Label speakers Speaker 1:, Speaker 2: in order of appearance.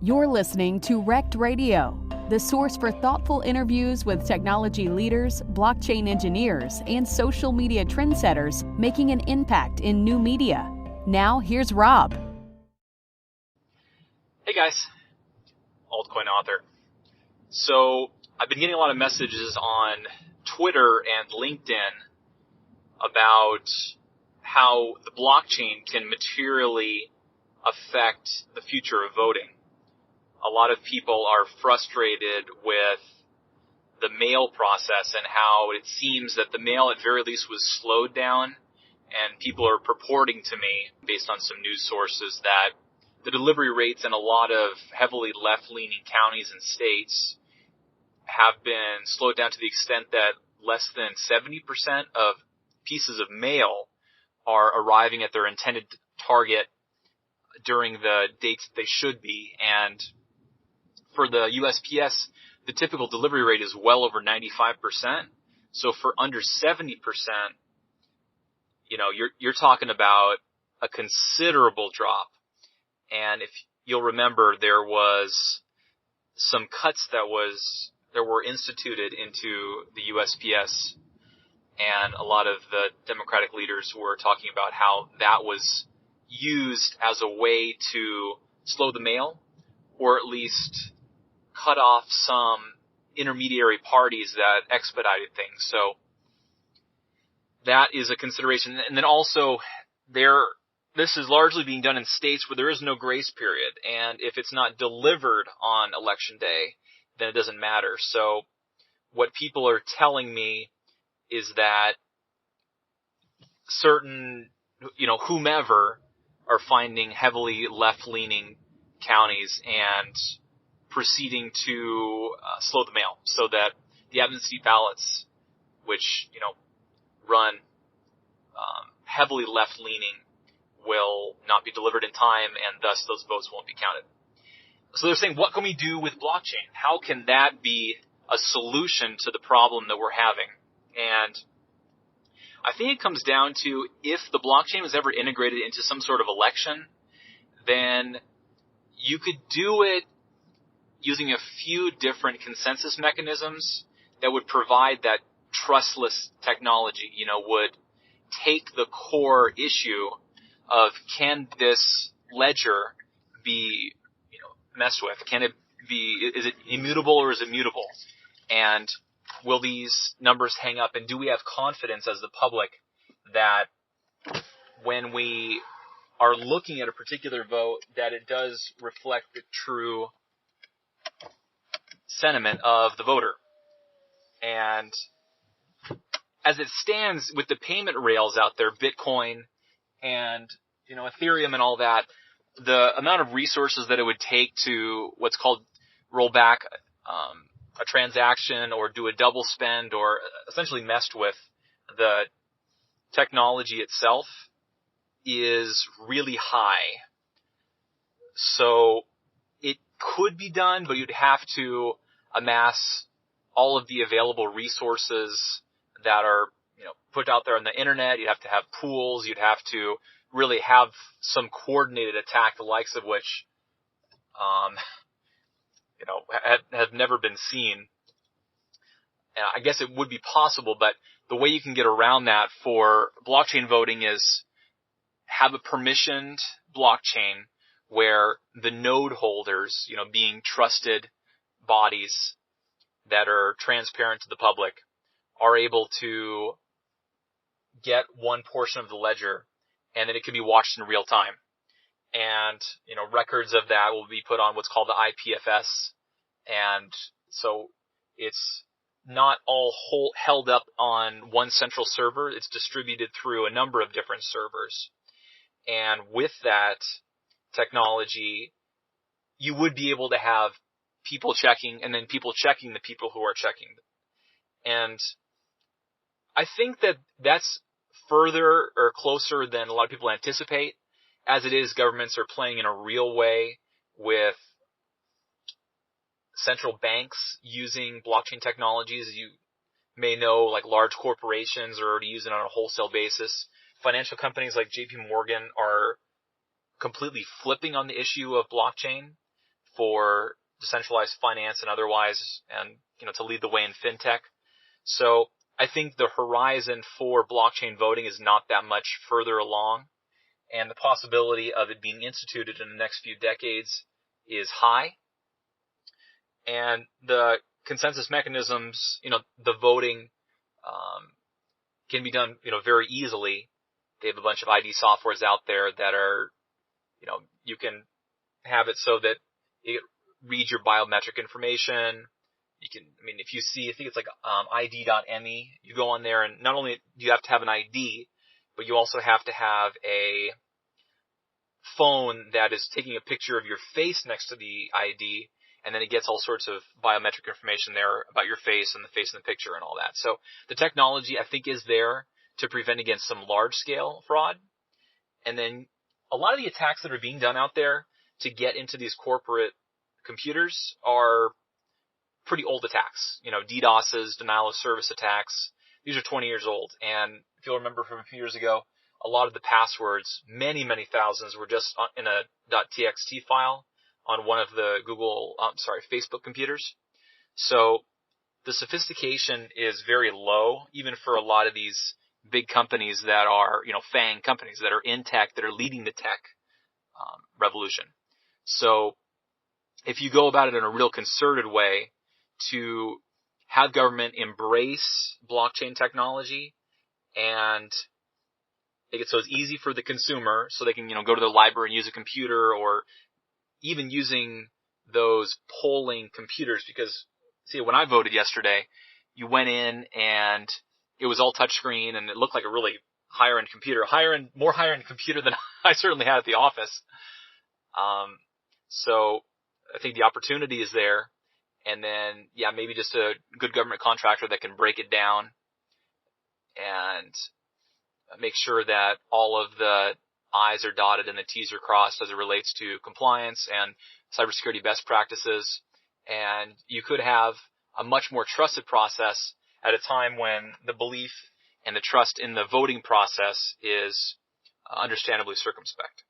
Speaker 1: You're listening to Rect Radio, the source for thoughtful interviews with technology leaders, blockchain engineers, and social media trendsetters making an impact in new media. Now, here's Rob.
Speaker 2: Hey guys, altcoin author. So I've been getting a lot of messages on Twitter and LinkedIn about how the blockchain can materially affect the future of voting. A lot of people are frustrated with the mail process and how it seems that the mail at very least was slowed down, and people are purporting to me, based on some news sources, that the delivery rates in a lot of heavily left-leaning counties and states have been slowed down to the extent that less than 70% of pieces of mail are arriving at their intended target during the dates that they should be. And for the USPS, the typical delivery rate is well over 95%. So for under 70%, you're talking about a considerable drop. And if you'll remember, there was some cuts that were instituted into the USPS, and a lot of the Democratic leaders were talking about how that was used as a way to slow the mail, or at least cut off some intermediary parties that expedited things. So that is a consideration. And then also, this is largely being done in states where there is no grace period. And if it's not delivered on election day, then it doesn't matter. So what people are telling me is that certain, whomever are finding heavily left-leaning counties and proceeding to slow the mail so that the absentee ballots, which, run heavily left-leaning, will not be delivered in time, and thus those votes won't be counted. So they're saying, what can we do with blockchain? How can that be a solution to the problem that we're having? And I think it comes down to, if the blockchain was ever integrated into some sort of election, then you could do it using a few different consensus mechanisms that would provide that trustless technology, would take the core issue of, can this ledger be, messed with? Is it immutable or is it mutable? And will these numbers hang up? And do we have confidence as the public that when we are looking at a particular vote, that it does reflect the true sentiment of the voter? And as it stands with the payment rails out there, Bitcoin and, Ethereum and all that, the amount of resources that it would take to what's called roll back a transaction or do a double spend or essentially messed with the technology itself is really high. So it could be done, but you'd have to amass all of the available resources that are, put out there on the internet. You'd have to have pools. You'd have to really have some coordinated attack, the likes of which, have never been seen. And I guess it would be possible, but the way you can get around that for blockchain voting is have a permissioned blockchain where the node holders, being trusted bodies that are transparent to the public, are able to get one portion of the ledger, and then it can be watched in real time. And, records of that will be put on what's called the IPFS. And so it's not all held up on one central server. It's distributed through a number of different servers. And with that technology, you would be able to have people checking, and then people checking the people who are checking. And I think that that's further or closer than a lot of people anticipate. As it is, governments are playing in a real way with central banks using blockchain technologies. You may know, like, large corporations are already using it on a wholesale basis. Financial companies like JP Morgan are completely flipping on the issue of blockchain for decentralized finance and otherwise, and, to lead the way in fintech. So I think the horizon for blockchain voting is not that much further along, and the possibility of it being instituted in the next few decades is high. And the consensus mechanisms, the voting can be done, very easily. They have a bunch of ID softwares out there that are, you can have it so that it reads your biometric information. You can, if you see, I think it's like ID.me, you go on there, and not only do you have to have an ID, but you also have to have a phone that is taking a picture of your face next to the ID, and then it gets all sorts of biometric information there about your face and the face in the picture and all that. So the technology, I think, is there to prevent against some large-scale fraud. And then a lot of the attacks that are being done out there to get into these corporate computers are pretty old attacks. DDoSes, denial of service attacks. These are 20 years old. And if you'll remember from a few years ago, a lot of the passwords, many, many thousands, were just in a .txt file on one of the Facebook computers. So the sophistication is very low, even for a lot of these big companies that are, FANG companies that are in tech, that are leading the tech revolution. So if you go about it in a real concerted way to have government embrace blockchain technology and make it so it's easy for the consumer, so they can, go to the library and use a computer, or even using those polling computers. Because, see, when I voted yesterday, you went in and it was all touchscreen, and it looked like a really higher-end computer, more higher-end computer than I certainly had at the office. So I think the opportunity is there. And then, maybe just a good government contractor that can break it down and make sure that all of the I's are dotted and the T's are crossed as it relates to compliance and cybersecurity best practices. And you could have a much more trusted process at a time when the belief and the trust in the voting process is understandably circumspect.